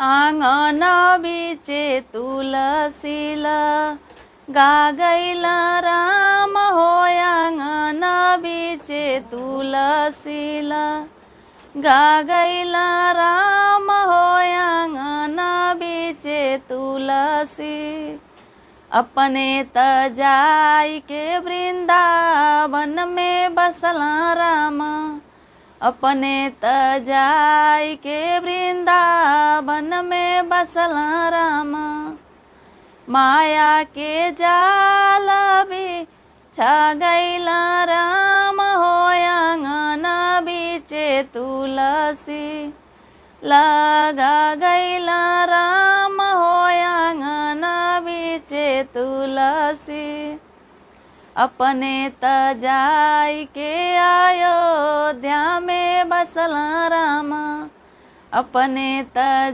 आंगन बीचे तुलसीला गा गैला राम हो। आंगन बीचे तुलसीला गा गैला राम हो। आंगन बीचे तुलसी अपने त जाई के वृंदावन में बसला राम। अपने त जाई के वृंदावन में बसला राम। माया के जाल बिछा गैला राम हो। आंगन बीचे तुलसी लगा गैला राम हो। आंगन बीचे तुलसी अपने त जाई के अयोध्या में बसला राम। अपने त